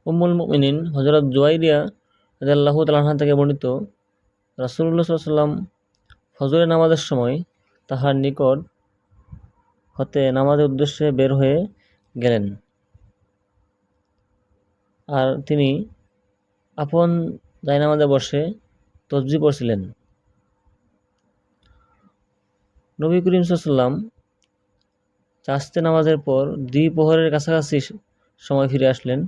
উম্মুল মুমিনিন হযরত জুয়াইরিয়া রাদিয়াল্লাহু তাআলা আনহা থেকে বর্ণিত, রাসূলুল্লাহ সাল্লাল্লাহু আলাইহি ওয়াসাল্লাম ফজরের নামাজের সময় তাহার নিকট হতে নামাজের উদ্দেশ্যে বের হয়ে গেলেন, আর তিনি আপন জায়নামাজে বসে তসবিহ পড়ছিলেন। নবী করিম সাল্লাল্লাহু আলাইহি ওয়াসাল্লাম চাস্তে নামাজের পর দ্বিপ্রহরের কাছাকাছি সময় ফিরে আসলেন।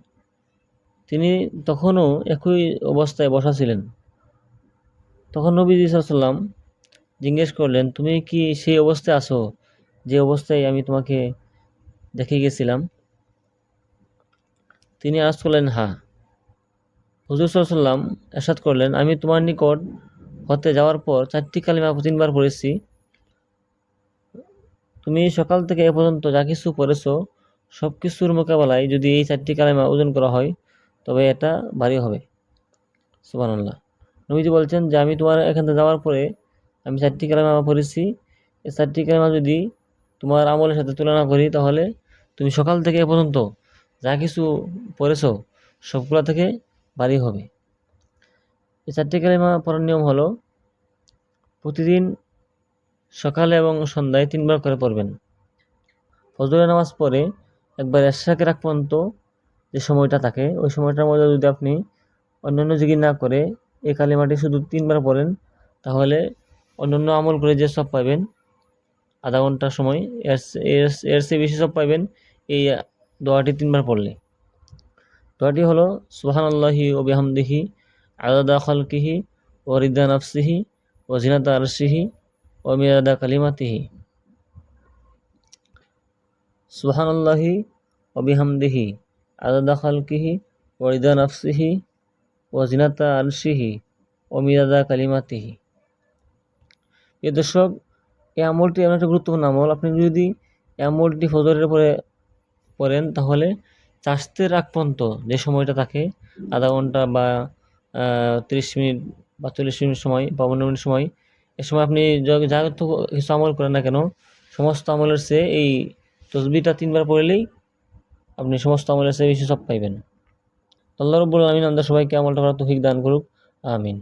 তিনি তখনও একই অবস্থায় বসা ছিলেন। তখন নবীজি সাল্লাল্লাহু আলাইহি ওয়াসাল্লাম জিজ্ঞেস করলেন, তুমি কি সেই অবস্থায় আছো যে অবস্থায় আমি তোমাকে দেখে গেছিলাম? তিনি আরজ করলেন, হ্যাঁ। হুজুর সাল্লাল্লাহু আলাইহি ওয়াসাল্লাম ইরশাদ করলেন, আমি তোমার নিকট হতে যাওয়ার পর 4টি কালিমা 3বার পড়েছি। তুমি সকাল থেকে এ পর্যন্ত যা কিছু পড়েছ সব কিছুর মোকাবেলায় যদি এই 4টি কালিমা ওজন করা হয় তবে এটা ভারী হবে। সুবহানাল্লাহ। নবীজি বলছেন যে আমি তোমার এখান থেকে যাওয়ার পরে আমি 4টি কালিমা পড়েছি। এই 4টি কালিমা যদি তোমার আমলের সাথে তুলনা করি তাহলে তুমি সকাল থেকে এ পর্যন্ত যা কিছু পড়েছ সবগুলা থেকে ভারী হবে। এই 4টি কালিমা পড়ার নিয়ম হলো প্রতিদিন সকালে এবং সন্ধ্যায় 3বার করে পড়বেন। ফজরের নামাজ পড়ে একবার এশাকের আগ পর্যন্ত যে সময়টা থাকে ওই সময়টার মধ্যে যদি আপনি অন্যান্য জিকির না করে এই কালিমাটি শুধু 3বার পড়েন তাহলে অন্যান্য আমল করে যে সব পাবেন আধা ঘন্টা সময় এর চেয়ে বেশি সব পাবেন এই দোয়াটি 3বার পড়লে। দোয়াটি হলো সুবহানাল্লাহি ওয়া বিহামদিহি আদাদা খালকিহি ওয়া রিদা নাফসিহি ওয়া জিনাতা আরশিহি ওয়া মিদাদা কালিমাতিহি। সুবহানাল্লাহি ওয়া বিহামদিহি আদাদা খালকিহি ওয়া রিদা নাফসিহি ওয়া জিনাতা আরশিহি ওয়া মিদাদা কালিমাতিহি। প্রিয় দর্শক, এই আমলটি এমন একটা গুরুত্বপূর্ণ আমল। আপনি যদি এই আমলটি ফজরের পরে পড়েন তাহলে চাস্তের আগ পর্যন্ত যে সময়টা থাকে আধা ঘন্টা বা 30 মিনিট বা 40 মিনিট সময় বা 15 মিনিট সময়, এ সময় আপনি যা কিছু আমল করেন না কেন সমস্ত আমলের চেয়ে এই তসবিহটা 3বার পড়লেই আপনি সমস্ত আমলের চেয়ে বেশি সব পাইবেন। আল্লাহ রাব্বুল আলামিন আমাদের সবাইকে আমলটা করার তৌফিক দান করুক। আমিন।